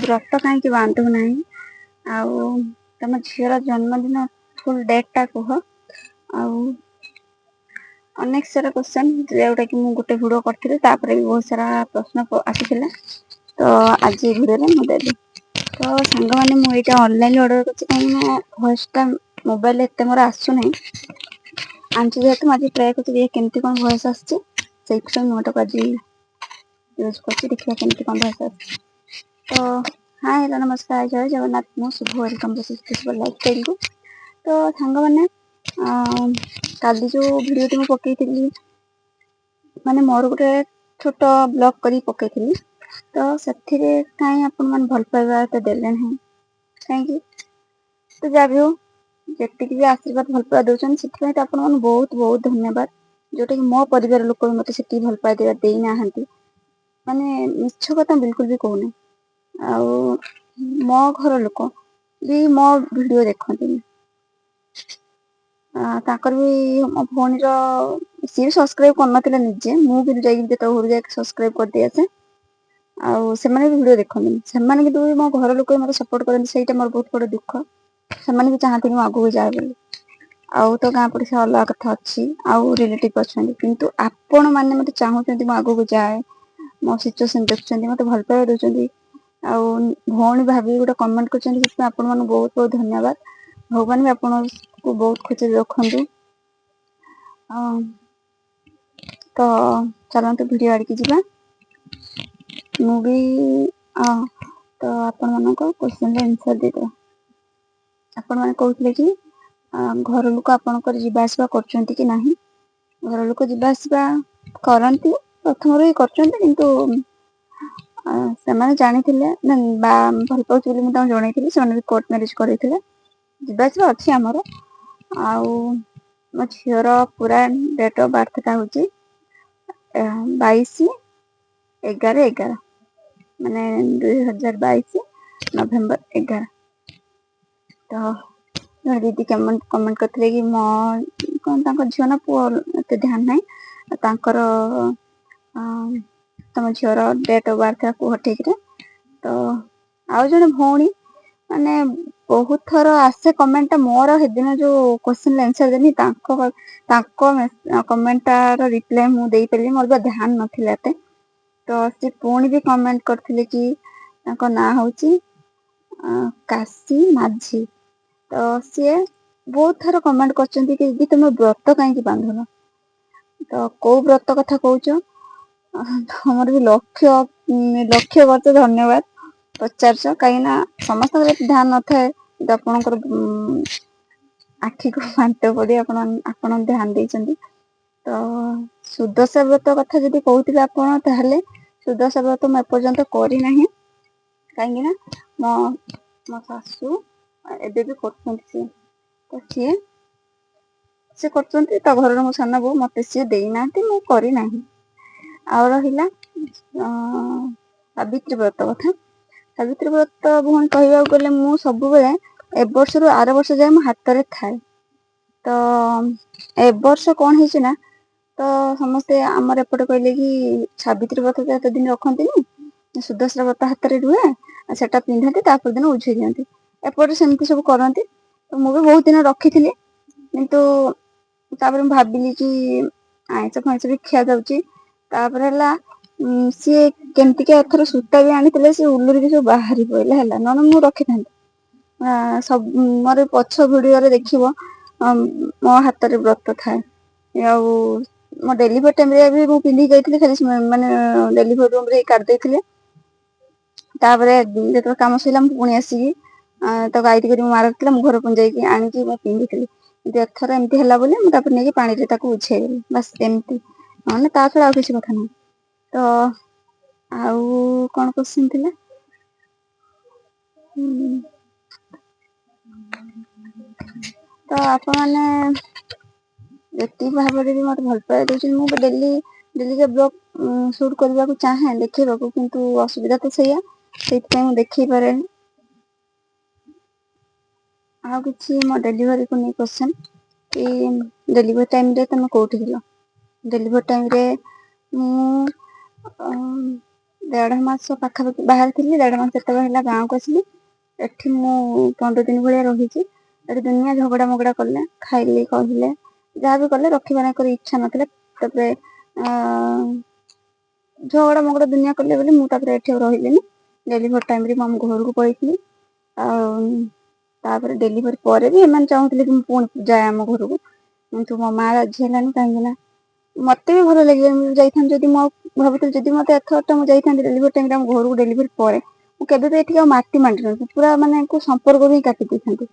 ବ୍ରତ କାହିଁକି ବାନ୍ଧୁ ନାହିଁ ଆଉ ତମ ଝିଅର ଜନ୍ମଦିନ ଫୁଲ୍ ଡେଟ୍ଟା କୁହ। ଆଉ ଅନେକ ସାରା କ୍ୱେଶ୍ଚନ୍ ଯୋଉଟା କି ମୁଁ ଗୋଟେ ଭିଡ଼ିଓ କରିଥିଲି ତାପରେ ବି ବହୁତ ସାରା ପ୍ରଶ୍ନ ଆସିଥିଲା ତ ଆଜି ଏ ଭିଡ଼ିଓରେ ମୁଁ ଦେଲି। ତ ସାଙ୍ଗମାନେ ମୁଁ ଏଇଟା ଅନଲାଇନ୍ ଅର୍ଡ଼ର କରିଛି କାହିଁକି ନା ଭଏସ୍ଟା ମୋବାଇଲରେ ଏତେ ମୋର ଆସୁନାହିଁ। ଆଣିଛି ଯେହେତୁ ମୁଁ ଆଜି ଟ୍ରାଏ କରୁଛି କେମିତି କ'ଣ ଭଏସ୍ ଆସୁଛି, ସେଇଥିପାଇଁ ମୁଁ ଏଟାକୁ ଆଜି ୟୁଜ୍ କରୁଛି, ଦେଖିବା କେମିତି କ'ଣ ଭଏସ୍ ଆସୁଛି। ତ ହାଏ ହ୍ୟାଲୋ ନମସ୍କାର, ଜୟ ଜଗନ୍ନାଥ, ମୁଁ ଶୁଭ ୱେଲକମ୍ ଟୁ ଲାଇଫଷ୍ଟାଇଲକୁ। ତ ସାଙ୍ଗମାନେ କାଲି ଯେଉଁ ଭିଡ଼ିଓଟି ମୁଁ ପକେଇଥିଲି ମାନେ ମୋର ଗୋଟେ ଛୋଟ ବ୍ଲଗ୍ କରି ପକେଇଥିଲି, ତ ସେଥିରେ କାହିଁ ଆପଣମାନେ ଭଲ ପାଇବା ଏତେ ଦେଲେ ନାହିଁ କାହିଁକି? ତ ଯାହା ବି ହଉ ଯେତିକି ବି ଆଶୀର୍ବାଦ ଭଲ ପାଇବା ଦେଉଛନ୍ତି ସେଥିପାଇଁ ତ ଆପଣମାନଙ୍କୁ ବହୁତ ବହୁତ ଧନ୍ୟବାଦ। ଯୋଉଟାକି ମୋ ପରିବାର ଲୋକ ବି ମୋତେ ସେତିକି ଭଲ ପାଇବା ଦେଇନାହାନ୍ତି। ମାନେ ମିଛ କଥା ବିଲକୁଲ ବି କହୁନି। ଆଉ ମୋ ଘର ଲୋକ ବି ମୋ ଭିଡ଼ିଓ ଦେଖନ୍ତିନି। ତାଙ୍କର ବି ମୋ ଭଉଣୀର ସିଏ ବି ସବସ୍କ୍ରାଇବ୍ କରିନଥିଲେ ନିଜେ, ମୁଁ କିନ୍ତୁ ଯାଇକି ଯେତେବେଳେ ଘରକୁ ଯାଇକି ସବସ୍କ୍ରାଇବ୍ କରିଦେଇ ଆସେ। ଆଉ ସେମାନେ ବି ଭିଡ଼ିଓ ଦେଖନ୍ତିନି, ସେମାନେ କିନ୍ତୁ ମୋ ଘର ଲୋକ ବି ମୋତେ ସପୋର୍ଟ କରନ୍ତି, ସେଇଟା ମୋର ବହୁତ ବଡ଼ ଦୁଃଖ। ସେମାନେ ବି ଚାହାନ୍ତିନି ମୁଁ ଆଗକୁ ଯାଏ ବୋଲି। ଆଉ ତ ଗାଁ ପଡ଼ିଶା ଅଲଗା କଥା ଅଛି, ଆଉ ରିଲେଟିଭ୍ ଅଛନ୍ତି, କିନ୍ତୁ ଆପଣ ମାନେ ମୋତେ ଚାହୁଁଛନ୍ତି ମୁଁ ଆଗକୁ ଯାଏ, ମୋ ସିଚୁଏସନ୍ ଦେଖୁଛନ୍ତି, ମୋତେ ଭଲ ପାଇବା ଦେଉଛନ୍ତି। ଆଉ ଭଉଣୀ ଭାବିକି ଗୋଟେ କମେଣ୍ଟ କରିଛନ୍ତି, ସେଥିପାଇଁ ଆପଣମାନଙ୍କୁ ବହୁତ ବହୁତ ଧନ୍ୟବାଦ। ଭଗବାନ ବି ଆପଣଙ୍କୁ ବହୁତ ଖୁସିରେ ରଖନ୍ତୁ। ତ ଚାଲନ୍ତୁ ଭିଡ଼ିଓ ଆଡ଼ିକି ଯିବା। ମୁଁ ବି ତ ଆପଣମାନଙ୍କ କ୍ୱେଶ୍ଚନର ଆନ୍ସର ଦେଇଦେବା। ଆପଣମାନେ କହୁଥିଲେ କି ଘର ଲୋକ ଆପଣଙ୍କର ଯିବା ଆସିବା କରୁଛନ୍ତି କି ନାହିଁ? ଘର ଲୋକ ଯିବା ଆସିବା କରନ୍ତି, ପ୍ରଥମରୁ ବି କରୁଛନ୍ତି, କିନ୍ତୁ ସେମାନେ ଜାଣିଥିଲେ ନା ଭଲ ପାଉଛି ବୋଲି ମୁଁ ତାଙ୍କୁ ଜଣେଇଥିଲି, ସେମାନେ ବି କୋର୍ଟ ମ୍ୟାରେଜ କରିଥିଲେ। ଯିବା ଆସିବା ଅଛି ଆମର। ଆଉ ମୋ ଝିଅର ପୁରା ଡେଟ୍ ଅଫ୍ ବାର୍ଥଟା ହେଉଛି 22/11/11, ମାନେ 2022 ନଭେମ୍ବର 11। ତ ଦିଦି କମେଣ୍ଟ କରିଥିଲେ କି ମୋ କ'ଣ ତାଙ୍କ ଝିଅ ନା ପୁଅ ଏତେ ଧ୍ୟାନ ନାହିଁ, ତାଙ୍କର ତମ ଝିଅର ଡେଟ୍ ଅଫ୍ ବାର୍ଥ କୁହ ଠିକରେ। ତ ଆଉ ଜଣେ ଭଉଣୀ ମାନେ ବହୁତ ଥର ଆସେ କମେଣ୍ଟଟା, ମୋର ସେଦିନ ଯୋଉ କ୍ୱେଶ୍ଚନ ଆନ୍ସର ଦେଲି ତାଙ୍କ କମେଣ୍ଟଟାର ରିପ୍ଲାଏ ମୁଁ ଦେଇପାରିଲି, ମୋର ବା ଧ୍ୟାନ ନଥିଲା ଏତେ। ତ ସେ ପୁଣି ବି କମେଣ୍ଟ କରିଥିଲେ କି ତାଙ୍କ ନାଁ ହେଉଛି କାଶୀ ମାଝୀ। ତ ସିଏ ବହୁତ ଥର କମେଣ୍ଟ କରିଛନ୍ତି କି ଦିଦି ତମେ ବ୍ରତ କାହିଁକି ବାନ୍ଧୁନ? ତ କୋଉ ବ୍ରତ କଥା କହୁଛ? ତମର ବି ଲକ୍ଷ ବର୍ଷ ଧନ୍ୟବାଦ ପଚାରୁଛ, କାହିଁକି ନା ସମସ୍ତଙ୍କର ଏତେ ଧ୍ୟାନ ନଥାଏ କିନ୍ତୁ ଆପଣଙ୍କର ଆଖିକୁ ବାଣ୍ଟ ପଡ଼ି ଆପଣ ଧ୍ୟାନ ଦେଇଛନ୍ତି। ତ ସୁଦଶା ବ୍ରତ କଥା ଯଦି କହୁଥିବେ ଆପଣ, ତାହେଲେ ସୁଦଶା ବ୍ରତ ମୁଁ ଏପର୍ଯ୍ୟନ୍ତ କରିନାହିଁ। କାହିଁକି ନା ମୋ ଶାଶୁ ଏବେ ବି କରୁଛନ୍ତି, ସିଏ କରୁଛନ୍ତି, ତା ଘରର ମୋ ସାନ ବୋଉ, ମତେ ସିଏ ଦେଇନାହାନ୍ତି, ମୁଁ କରିନାହିଁ। ଆଉ ରହିଲା ସାବିତ୍ରୀ ବ୍ରତ କଥା। ସାବିତ୍ରୀ ବ୍ରତ ଭଉଣୀ କହିବାକୁ ଗଲେ ମୁଁ ସବୁବେଳେ ଏ ବର୍ଷରୁ ଆର ବର୍ଷ ଯାଏ ମୋ ହାତରେ ଥାଏ। ତ ଏ ବର୍ଷ କ'ଣ ହେଇଛି ନା, ତ ସମସ୍ତେ ଆମର ଏପଟେ କହିଲେ କି ସାବିତ୍ରୀ ବ୍ରତ ତ ଏତେ ଦିନ ରଖନ୍ତିନି, ସୁଦଶା ବ୍ରତ ହାତରେ ରୁହେ, ଆଉ ସେଟା ପିନ୍ଧନ୍ତି ତାପର ଦିନ ଉଝେଇ ଦିଅନ୍ତି। ଏପଟେ ସେମିତି ସବୁ କରନ୍ତି, ତ ମୁଁ ବି ବହୁତ ଦିନ ରଖିଥିଲି, କିନ୍ତୁ ତାପରେ ମୁଁ ଭାବିଲି କି ଆଇଁଷ ଫାଇଁଷ ବି ଖିଆ ଯାଉଛି, ତାପରେ ହେଲା ସିଏ କେମିତିକା ଏଥର ସୂତା ବି ଆଣିଥିଲେ, ସେ ଉଲୁରି କି ସବୁ ବାହାରି ପଡିଲା ହେଲା, ନହେଲେ ମୁଁ ରଖିଥାନ୍ତି। ସବୁ ମୋର ପଛ ଭିଡିଓରେ ଦେଖିବ ମୋ ହାତରେ ବ୍ରତ ଥାଏ। ଆଉ ମୋ ଡେଲିଭରି ଟାଇମରେ ବି ମୁଁ ପିନ୍ଧିକି ଯାଇଥିଲି, ଖାଲି ମାନେ ଡେଲିଭରି ରୁମରେ କାଢି ଦେଇଥିଲେ। ତାପରେ ଯେତେବେଳେ କାମ ସରିଲା ମୁଁ ପୁଣି ଆସିକି ତ ଗାଈ ଟିକେ ମାରିଥିଲା, ମୁଁ ଘର ପୁଣି ଯାଇକି ଆଣିକି ମୁଁ ପିନ୍ଧିଥିଲି। କିନ୍ତୁ ଏଥର ଏମିତି ହେଲା ବୋଲି ମୁଁ ତାପରେ ନେଇକି ପାଣିରେ ତାକୁ ଉଝେଇଦେଲି, ବାସ୍ ଏମିତି। ନହେଲେ ତା ଛଡା ଆଉ କିଛି କଥା ନାହିଁ। ତ ଆଉ କ'ଣ କୋଶ୍ଚିନ୍ ଥିଲା? ତ ଆପଣମାନେ ଯେତିକି ଭାବରେ ବି ମତେ ଭଲ ପାଇବା ଦଉଛନ୍ତି, ମୁଁ ଡେଲି ବ୍ଲଗ ସୁଟ କରିବାକୁ ଚାହେଁ, ଦେଖେଇବାକୁ, କିନ୍ତୁ ଅସୁବିଧା ତ ସେଇଆ, ସେଇଥିପାଇଁ ମୁଁ ଦେଖେଇ ପାରେନି। ଆଉ କିଛି ମୋ ଡେଲିଭରିକୁ ନେଇ କୋଶ୍ଚିନ୍ କି ଡେଲିଭରି ଟାଇମରେ ତମେ କୋଉଠି ଥିଲ? ଡେଲିଭରି ଟାଇମରେ ମୁଁ 1.5 ମାସ ପାଖାପାଖି ବାହାରେ ଥିଲି। 1.5 ମାସ ଯେତେବେଳେ ହେଲା ଗାଁକୁ ଆସିଲି। ଏଠି ମୁଁ 15 ଦିନ ଭଳିଆ ରହିଛି। ଏଠି ଦୁନିଆ ଝଗଡ଼ା ମଗଡ଼ା କଲେ, ଖାଇଲେ କହିଲେ, ଯାହା ବି କଲେ ରଖିବା ତାଙ୍କର ଇଚ୍ଛା ନଥିଲା। ତାପରେ ଝଗଡ଼ା ମଗଡ଼ା ଦୁନିଆ କଲେ ବୋଲି ମୁଁ ତାପରେ ଏଠି ଆଉ ରହିଲିନି। ଡେଲିଭରି ଟାଇମରେ ମୁଁ ଆମ ଘରକୁ ପଳେଇଥିଲି। ଆଉ ତାପରେ ଡେଲିଭରି ପରେ ବି ଏମାନେ ଚାହୁଁଥିଲେ କି ମୁଁ ପୁଣି ଯାଏ ଆମ ଘରକୁ, କିନ୍ତୁ ମୋ ମା ରାଜି ହେଲାନି। କାହିଁକି ନା ମତେ ବି ଭଲ ଲାଗିଲାନି। ମୁଁ ଯାଇଥାନ୍ତି ଯଦି ମୁଁ ଭାବୁଥିଲି ଯଦି ମତେ ଏଥରଟା ମୁଁ ଯାଇଥାନ୍ତି ଡେଲିଭରି ଟାଇମରେ ଆମ ଘରକୁ ଡେଲିଭରି ପରେ, ମୁଁ କେବେ ବି ଏଠିକି ଆଉ ମାଟି ମାଡି ନଥାନ୍ତି, ପୁରା ମାନେ ସମ୍ପର୍କ ବି କାଟି ଦେଇଥାନ୍ତି।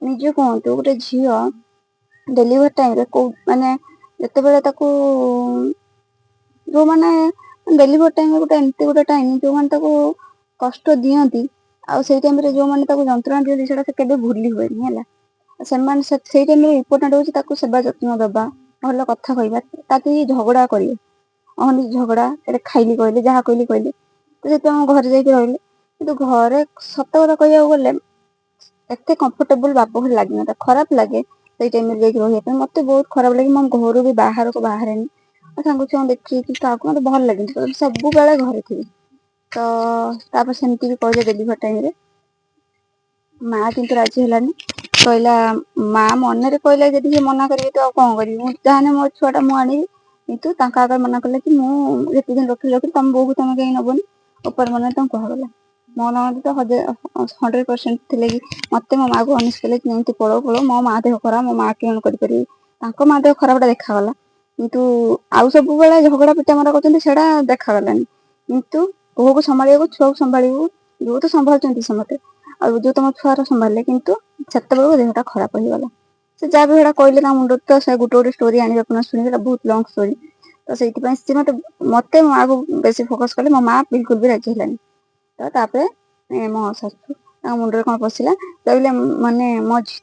ନିଜେ କୁହନ୍ତୁ ଗୋଟେ ଝିଅ ଡେଲିଭରି ଟାଇମରେ କୋଉ ମାନେ ଯେତେବେଳେ ତାକୁ ଯୋଉମାନେ ଡେଲିଭରି ଟାଇମରେ ଗୋଟେ ଏମିତି ଗୋଟେ ଟାଇମ ଯୋଉମାନେ ତାକୁ କଷ୍ଟ ଦିଅନ୍ତି, ଆଉ ସେଇ ଟାଇମରେ ଯୋଉମାନେ ତାକୁ ଯନ୍ତ୍ରଣା ଦିଅନ୍ତି ସେଇଟା ସେ କେବେ ଭୁଲି ହୁଏନି ହେଲା। ସେମାନେ ସେଇ ଟାଇମରେ ଇମ୍ପୋର୍ଟାଣ୍ଟ ହଉଛି ତାକୁ ସେବା ଯତ୍ନ ଦବା, ଭଲ କଥା କହିବା, ତାକି ଝଗଡ଼ା କରିବେ ଅହନି ଝଗଡ଼ା ଏଟେ ଖାଇଲି କହିଲେ, ଯାହା କହିଲି ତ ସେଥିପାଇଁ ଆମ ଘରେ ଯାଇକି ରହିଲେ। କିନ୍ତୁ ଘରେ ସତ କଥା କହିବାକୁ ଗଲେ ଏତେ କମ୍ଫର୍ଟେବୁଲ ବାପ ଘରେ ଲାଗିନଥାଏ, ଖରାପ ଲାଗେ। ସେଇ ଟାଇମରେ ଯାଇକି ରହିବା ପାଇଁ ମତେ ବହୁତ ଖରାପ ଲାଗେ। ମୁଁ ଘରୁ ବି ବାହାରକୁ ବାହାରେନି, ସାଙ୍ଗ ଛୁଆଙ୍କୁ ଦେଖିକି କାହାକୁ ମତେ ଭଲ ଲାଗେନି, ସବୁବେଳେ ଘରେ ଥିବି। ତ ତାପରେ ସେମିତି ବି କହିଲେ ଡେଲିଭରି ଟାଇମରେ, ମା କିନ୍ତୁ ରାଜି ହେଲାନି। କହିଲା ମା ମନରେ କହିଲା ଯଦି ସେ ମନା କରିବେ ତ ଆଉ କଣ କରିବି, ମୁଁ ଯାହାନେ ମୋ ଛୁଆଟା ମୁଁ ଆଣିବି। କିନ୍ତୁ ତାଙ୍କ ଆଗରେ ମନା କଲେ କି ମୁଁ ଯେତେ ଦିନ ରଖିଲି ତମ ବୋଉକୁ ତମେ କାହିଁ ନବନି। ଉପର ମନରେ ତାଙ୍କୁ କୁହାଗଲା। ମୋ ନଣନ୍ଦ ତ 100% ଥିଲେ କି ମତେ ମୋ ମାଆକୁ ଅନଇସ୍ କଲେ କି ଏମିତି ପଳଉ ମୋ ମା ଦେହ ଖରାପ, ମୋ ମା କି କରିପାରିବି। ତାଙ୍କ ମା ଦେହ ଖରାପଟା ଦେଖାଗଲା, କିନ୍ତୁ ଆଉ ସବୁବେଳେ ଝଗଡ଼ା ପିଟା ମରା କରୁଛନ୍ତି ସେଇଟା ଦେଖାଗଲାନି। କିନ୍ତୁ ପୁଅକୁ ସମ୍ଭାଳିବାକୁ ଛୁଆକୁ ସମ୍ଭାଳିବୁ, ଯୋଉ ତ ସମ୍ଭାଳୁଛନ୍ତି ସମସ୍ତେ, ଆଉ ଯୋଉ ତମ ଛୁଆର ସମ୍ଭାଳିଲେ, କିନ୍ତୁ ସେତେବେଳକୁ ଦେହଟା ଖରାପ ହେଇଗଲା। ସେ ଯାହା ବି ସେଇଟା କହିଲେ ତାଙ୍କ ମୁଣ୍ଡରେ ତ ସେ ଗୋଟେ ଷ୍ଟୋରି ଆଣିବାକୁ ଶୁଣିଲେ ବହୁତ ଲଙ୍ଗ ଷ୍ଟୋରି। ତ ସେଇଥିପାଇଁ ସିଏ ମତେ ମୋ ମାଆକୁ ବେଶୀ ଫୋକସ କଲେ, ମୋ ମା ବିଲକୁଲ ବି ରାଜି ହେଲାନି। ତ ତାପରେ ମୋ ଶାଶୁ ତାଙ୍କ ମୁଣ୍ଡରେ କଣ ପଶିଲା, କହିଲେ ମାନେ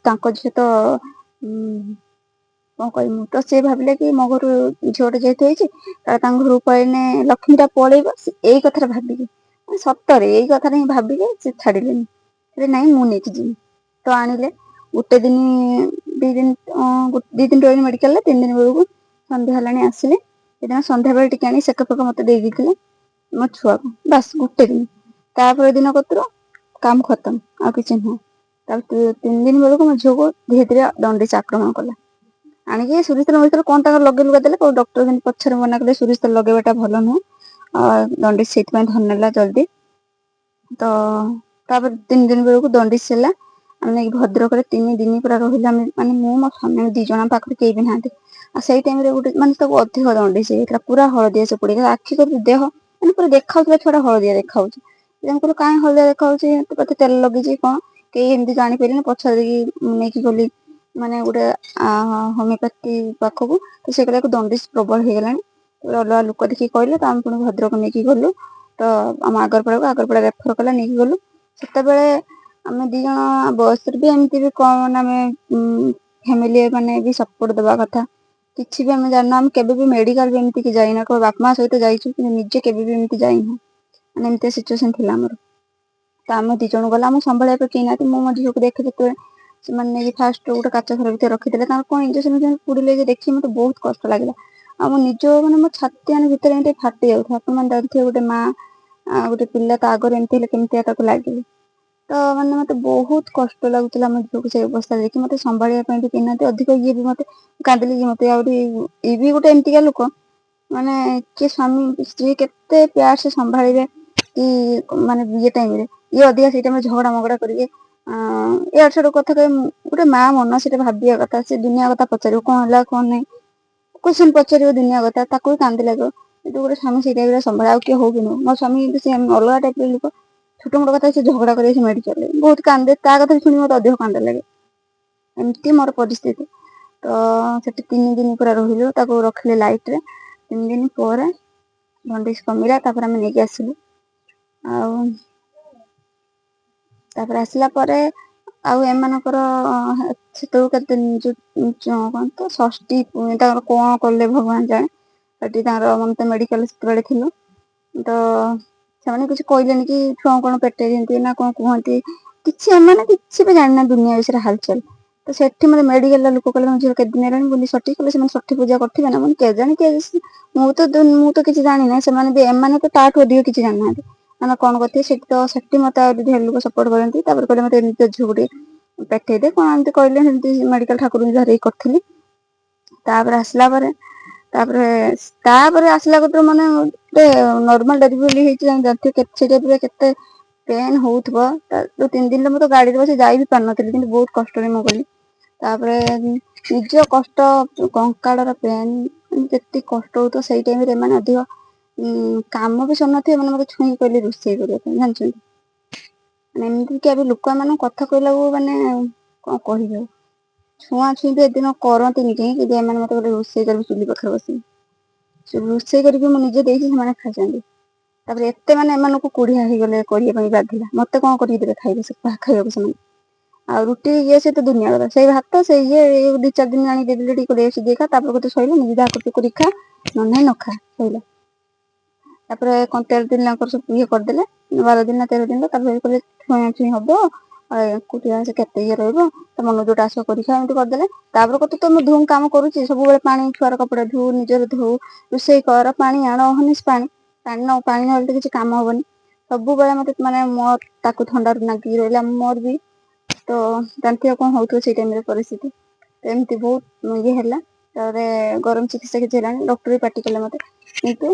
ତାଙ୍କ ଝିଅ ତ କଣ କହିବି, ମୁଁ ତ ସିଏ ଭାବିଲେ କି ମୋ ଘରୁ ଝିଅଟେ ଯେହେତୁ ହେଇଛି ତାଙ୍କ ଘରକୁ ପଳେଇଲେ ଲକ୍ଷ୍ମୀଟା ପଳେଇବ, ଏଇ କଥାଟା ଭାବିକି ସତରେ ଏଇ କଥାଟା ହିଁ ଭାବିକି ସେ ଛାଡିଲେନି। ନାଇଁ ମୁଁ ନେଇକି ଯିବି। ତ ଆଣିଲେ ଗୋଟେ ଦିନ 2 ଦିନ ରହିଲି ମେଡିକାଲରେ। 3 ଦିନ ବେଳକୁ ସନ୍ଧ୍ୟା ହେଲାଣି ଆସିଲେ। ସେଦିନ ସନ୍ଧ୍ୟାବେଳେ ଟିକେ ଆଣି ସେକ ଫେକ ମତେ ଦେଇ ଦେଇଥିଲେ ମୋ ଛୁଆକୁ, ବାସ୍ ଗୋଟେ ଦିନ। ତାପର ଦିନ କତୁରୁ କାମ ଖତମ, ଆଉ କିଛି ନୁହଁ। ତାପରେ 3 ଦିନ ବେଳକୁ ମୋ ଝିଅକୁ ଧୀରେ ଧୀରେ ଦଣ୍ଡିସ୍ ଆକ୍ରମଣ କଲା। ଆଣିକି ସୋରିଷ ତେଲ ମୋରିଷ ତେଲ କଣ ତାଙ୍କର ଲଗେଇ ଲୁଗା ଦେଲେ, ଡକ୍ଟର ପଛରେ ମନା କଲେ ସୋରିଷ ତେଲ ଲଗେଇବାଟା ଭଲ ନୁହଁ। ଦଣ୍ଡିସ୍ ସେଇଥିପାଇଁ ଧରିନେଲା ଜଲ୍ଦି। ତ ତାପରେ 3 ଦିନ ବେଳକୁ ଦଣ୍ଡିସ୍ ହେଲା। ଆମେ ନେଇକି ଭଦ୍ରକରେ 3 ଦିନ ପୁରା ରହିଲୁ। ଆମେ ମାନେ ମୁଁ ମୋ ସ୍ୱାମୀ 2 ଜଣ, ଆମ ପାଖରେ କେହି ବି ନାହାନ୍ତି। ଆଉ ସେଇ ଟାଇମରେ ଗୋଟେ ମାନେ ତାକୁ ଅଧିକ ଦଣ୍ଡିସ୍ ହେଇଯାଇଥିଲା, ପୁରା ହଳଦିଆ ସେ ପଡିଯାଇଥିଲା। ଆଖି କରିକି ଦେହ ମାନେ ପୁରା ଦେଖାଯାଉଥିଲା ଛୁଆଟା ହଳଦିଆ ଦେଖାଯାଉଛି। କାହିଁ ହଳଦିଆ ଦେଖାଯାଉଛି, ବୋଧେ ତେଲ ଲଗେଇଛି କଣ, କେହି ଏମିତି ଜାଣିପାରିଲେନି। ପଛରେ ଦେଇକି ନେଇକି ଗଲି ମାନେ ଗୋଟେ ହୋମିଓପାଥି ପାଖକୁ, ତ ସେ କହିଲା ଦଣ୍ଡିସ୍ ପ୍ରବଳ ହେଇଗଲାଣି। ଅଲଗା ଲୋକ ଦେଖିକି କହିଲେ, ତ ଆମେ ପୁଣି ଭଦ୍ରକ ନେଇକି ଗଲୁ। ତ ଆମ ଆଗରପଡା ରେଫର କଲା, ନେଇକି ଗଲୁ। ସେତେବେଳେ ଆମେ 2 ଜଣ ବୟସରେ ବି ଏମିତି ବି କଣ ମାନେ ଆମେ ଫ୍ୟାମିଲି ମାନେ ବି ସପୋର୍ଟ ଦବା କଥା। କିଛି ବି ଆମେ ଜାଣିନୁ, ଆମେ କେବେ ବି ମେଡିକାଲ ବି ଏମିତି ଯାଇନା, କେବଳ ବାପା ମା ସହିତ ଯାଇଛୁ, କିନ୍ତୁ ନିଜେ କେବେ ବି ଏମିତି ଯାଇନୁ। ମାନେ ଏମିତିଆ ସିଚୁଏସନ ଥିଲା ଆମର। ତ ଆମେ 2 ଜଣ ଗଲୁ, ଆମକୁ ସମ୍ଭାଳିବା ପାଇଁ କେହି ନାହାନ୍ତି। ମୁଁ ମୋ ଝିଅକୁ ଦେଖେ ଯେତେବେଳେ, ସେମାନେ ନେଇକି ଫାଷ୍ଟ ଗୋଟେ କାଚ ଘର ଭିତରେ ରଖିଦେଲେ। ତାଙ୍କର କଣ ଇଞ୍ଜେକ୍ସନ ପୁଡ଼ିଲେ ଯେ ଦେଖି ମତେ ବହୁତ କଷ୍ଟ ଲାଗିଲା। ଆଉ ମୋ ନିଜ ମାନେ ମୋ ଛାତି ଭିତରେ ଏମିତି ଫାଟି ଯାଉଥାଏ। ଆପଣ ମାନେ ଜାଣିଥିବେ ଗୋଟେ ମା ଆଉ ଗୋଟେ ପିଲା ତା ଆଗରେ ଏମିତି ହେଲେ କେମିତିଆ ତାକୁ ଲାଗେ। ତ ମାନେ ମତେ ବହୁତ କଷ୍ଟ ଲାଗୁଥିଲା ମୋ ଝିଅକୁ ସେଇ ଅବସ୍ଥାରେ ଦେଖି। ମତେ ସମ୍ଭାଳିବା ପାଇଁ ବି କେହି ନାହାନ୍ତି। ଅଧିକ ଇଏ ବି ମତେ କାନ୍ଦିଲି କି ମତେ ଆହୁରି ଇଏ ବି ଗୋଟେ ଏମିତିକା ଲୋକ, ମାନେ କିଏ ସ୍ୱାମୀ ସ୍ତ୍ରୀ କେତେ ପ୍ୟାର ସେ ସମ୍ଭାଳିବେ କି ମାନେ ଇଏ ଟାଇମରେ, ଇଏ ଅଧିକା ସେଇ ଟାଇମରେ ଝଗଡା ମଗଡା କରିବେ। ଇଆଡୁ ସିଆଡୁ କଥା କହିବେ। ଗୋଟେ ମା ମନ ସେଇଟା ଭାବିବା କଥା, ସେ ଦୁନିଆ କଥା ପଚାରିବ କଣ ହେଲା କଣ ନାହିଁ, କୋଶ୍ଚିନ୍ ପଚାରିବ ଦୁନିଆ କଥା, ତାକୁ ବି କାନ୍ଦି ଲାଗିବ। କିନ୍ତୁ ଗୋଟେ ସ୍ୱାମୀ ସେଇ ଟାଇପର ସମ୍ଭାଳେ, ଆଉ କିଏ ହଉ କି ନ ହଉ। ମୋ ସ୍ୱାମୀ ସେ ଅଲଗା ଟାଇପର ଲୋକ। ଛୋଟ ମୋଟ କଥା ସେ ଝଗଡା କରିବେ ସେ ମେଡିକାଲରେ, ବହୁତ କାନ୍ଦେ। ତା କଥା ଶୁଣି ମତେ ଅଧିକ କାନ୍ଦ ଲାଗେ। ଏମିତି ମୋର ପରିସ୍ଥିତି। ତ ସେଠି 3 ଦିନ ପୁରା ରହିଲୁ, ତାକୁ ରଖିଲେ ଲାଇଟରେ। 3 ଦିନ ପରେ ଦଣ୍ଡିସ୍ କମିଲା, ତାପରେ ଆମେ ନେଇକି ଆସିଲୁ। ଆଉ ତାପରେ ଆସିଲା ପରେ ଆଉ ଏମାନଙ୍କର ସେତେବେଳକୁ କେତେ କଣ ତ ଷଷ୍ଠୀ ତାଙ୍କର କଣ କଲେ ଭଗବାନ ଜାଣେ। ସେଠି ତାଙ୍କର ଆମେ ତ ମେଡିକାଲ ସେତେବେଳେ ଥିଲୁ। ତ ସେମାନେ କିଛି କହିଲେନି କି ଛୁଆଙ୍କୁ କଣ ପେଟେଇ ଦିଅନ୍ତି ନା କଣ କୁହନ୍ତି, କିଛି ଏମାନେ କିଛି ବି ଜାଣିନାହାନ୍ତି ଦୁନିଆ ବିଷୟରେ ହାଲଚାଲ। ତ ସେଠି ମୋତେ ମେଡ଼ିକାଲର ଲୋକ କହିଲେ ତମ ଝିଅ କେତେ ଦିନ ହେଲାଣି ବୋଲି ଷଠି କଲେ ସେମାନେ ଷଠି ପୂଜା କରିଥିବେ ନା ମୁଁ କେଜାଣି ମୁଁ ତ କିଛି ଜାଣିନାହିଁ ସେମାନେ ବି ଏମାନେ ତ ତାଠୁ ଅଧିକ କିଛି ଜାଣିନାହାନ୍ତି ଆମେ କ'ଣ କରିଥିବେ ସେଠି ମୋତେ ଆଉ ଢେର ଲୋକ ସପୋର୍ଟ କରନ୍ତି ତାପରେ କହିଲେ ମୋତେ ଏମିତି ଝିଅକୁ ଟିକେ ପଠେଇ ଦେ କ'ଣ ଏମିତି କହିଲେ ସେମିତି ମେଡ଼ିକାଲ ଠାକୁରଙ୍କୁ ଧରିକି କରିଥିଲି ତାପରେ ଆସିଲା କତୁରୁ ମାନେ ଗୋଟେ ନର୍ମାଲ ଡେଲିଭରି ହେଇଛି ଜାଣିଥିବେ ସେଟା କେତେ ପେନ୍ ହଉଥିବ 3 ଦିନରେ ମୁଁ ତ ଗାଡ଼ିରେ ବସି ଯାଇ ବି ପାରୁନଥିଲି କିନ୍ତୁ ବହୁତ କଷ୍ଟରେ ମୁଁ ଗଲି ତାପରେ ନିଜ କଷ୍ଟ କଙ୍କାଳର ପେନ୍ ଯେତିକି କଷ୍ଟ ହଉଥିବ ସେଇ ଟାଇମରେ ଏମାନେ ଅଧିକ କାମ ବି ସରିନଥିବ ଏମାନେ ମୋତେ ଛୁଇଁ କହିଲେ ରୋଷେଇ କରିବା ପାଇଁ ଜାଣିଛନ୍ତି ମାନେ ଏମିତିକି ଏବେ ଲୋକମାନଙ୍କୁ କଥା କହିଲାକୁ ମାନେ କ'ଣ କହିବେ ଛୁଆଁ ଛୁଇଁ ବି ଏଦିନ କରନ୍ତିନି କେହି କିନ୍ତୁ ଏମାନେ ମୋତେ ଗୋଟେ ରୋଷେଇ କରିବି ଚୁଲି ପାଖରେ ବସିକି ରୋଷେଇ କରିକି ମୁଁ ନିଜେ ଦେଇଛି ସେମାନେ ଖାଇଛନ୍ତି ତାପରେ ଏତେ ମାନେ ଏମାନଙ୍କୁ କୁଢ଼ିଆ ହେଇଗଲେ କରିବା ପାଇଁ ବାଧିଲା ମୋତେ କ'ଣ କରିକି ଦେବେ ଖାଇବାକୁ ସେମାନେ ଆଉ ରୁଟି ଇଏ ସେ ତ ଦୁନିଆ କଥା ସେଇ ଭାତ ସେଇ ଇଏ 2-4 ଦିନ ଆଣି ଦେଇଦେଲେ ଟିକେ ରେଷ୍ଟ ଦେଇଖା ତାପରେ ଗୋଟେ ଶୋଇଲେ ନିଜେ ଯାହା କରୁଛୁ କରିକି ଖା ନହେଲେ ନାହିଁ ନ ଖା ଶୋଇଲା ତାପରେ 13 ଦିନ ତାଙ୍କର ସବୁ ଇଏ କରିଦେଲେ 12 ଦିନ ନା 13 ଦିନ ତାପରେ କହିଲେ ଛୁଆଁ ଛୁଇଁ ହବ ଏକୁଟିଆ ସେ କେତେ ଇଏ ରହିବ ତା ମନ ଯୋଉଟା ଆସିବ କରିକି ଏମିତି କରିଦେଲେ ତାପରେ କତ ତ ମୁଁ ଧୁମ କାମ କରୁଛି ସବୁବେଳେ ପାଣି ଛୁଆର କପଡ଼ା ଧୋ ନିଜର ଧୋ ରୋଷେଇ କର ପାଣି ଆଣ ଅହନିଶ ପାଣି ନହେଲେ ତ କିଛି କାମ ହବନି ସବୁବେଳେ ମୋତେ ମାନେ ତାକୁ ଥଣ୍ଡାରୁ ନାଗିକି ରହିଲା ମୋର ବି ତ ଜାଣିଥିବ କ'ଣ ହଉଥିବ ସେଇ ଟାଇମରେ ପରିସ୍ଥିତି ଏମିତି ବହୁତ ଇଏ ହେଲା ତାପରେ ଗରମ ଚିକିତ୍ସା କିଛି ହେଲାଣି ଡକ୍ଟର ବି ପାଟି କଲେ ମୋତେ କିନ୍ତୁ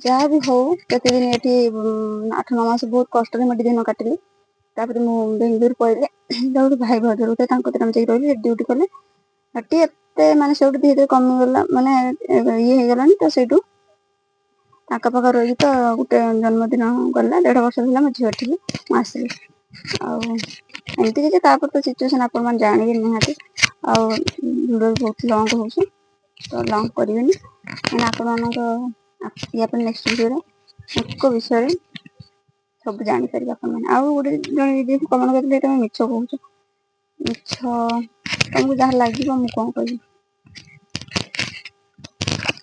ଯାହା ବି ହଉ କେତେଦିନ ଏଠି 8-9 ମାସ ବହୁତ କଷ୍ଟରେ ମେଡ଼ିସିନ କାଟିଲି ତାପରେ ମୁଁ ବେଙ୍ଗଲୋର ପଳେଇଲି ତାପରେ ଭାଇ ଭାଉଜ ରହୁଥିଲେ ତାଙ୍କ କତିରେ ଆମେ ଯାଇକି ରହିଲି ସେଠି ଡ୍ୟୁଟି କଲେ ସେଠି ଏତେ ମାନେ ସେଇଠୁ ଧୀରେ ଧୀରେ କମିଗଲା ମାନେ ଇଏ ହେଇଗଲାଣି ତ ସେଇଠୁ ତାଙ୍କ ପାଖରେ ରହିକି ତ ଗୋଟେ ଜନ୍ମଦିନ ଗଲା 1.5 ବର୍ଷ ହେଲା ମୋ ଝିଅ ଏଠିକି ମୁଁ ଆସିଲି ଆଉ ଏମିତି କିଛି ତାପରେ ତ ସିଚୁଏସନ୍ ଆପଣମାନେ ଜାଣିବେ ନିହାତି ଆଉ ଭିଡ଼ିଓ ବି ବହୁତ ଲଙ୍ଗ ହେଉଛି ତ ଲଙ୍ଗ କରିବେନି ମାନେ ଆପଣମାନଙ୍କ ୟା ପରେ ନେକ୍ସଟ ଭିଡ଼ିଓରେ ଏକ ବିଷୟରେ ସବୁ ଜାଣିପାରିବେ ଆପଣମାନେ ଆଉ ଗୋଟେ ଜଣେ ଦିଦି କମେଣ୍ଟ କରିଥିଲେ ତମେ ମିଛ କହୁଛ ମିଛ ତମକୁ ଯାହା ଲାଗିବ ମୁଁ କ'ଣ କହିବି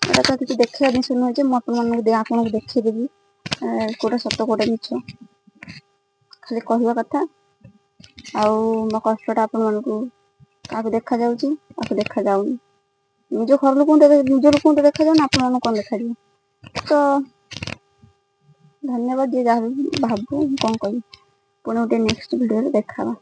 ଏଇଟା ତ କିଛି ଦେଖିବା ଜିନିଷ ନୁହେଁ ଯେ ମୁଁ ଆପଣଙ୍କୁ ଦେଖେଇଦେବି କେଉଁଟା ସତ କେଉଁଟା ମିଛ ଖାଲି କହିବା କଥା ଆଉ ମୋ କଷ୍ଟଟା ଆପଣମାନଙ୍କୁ କାହାକୁ ଦେଖାଯାଉଛି କାହାକୁ ଦେଖାଯାଉନି ନିଜ ଘର ଲୋକଙ୍କୁ ନିଜ ଲୋକଙ୍କୁ ଦେଖାଯାଉନି ଆପଣମାନଙ୍କୁ କ'ଣ ଦେଖାଯିବ ତ ଧନ୍ୟବାଦ ଯିଏ ଯାହା ଭାବୁ କ'ଣ କହିବି ପୁଣି ଗୋଟେ ନେକ୍ସଟ ଭିଡ଼ିଓରେ ଦେଖାହେବା।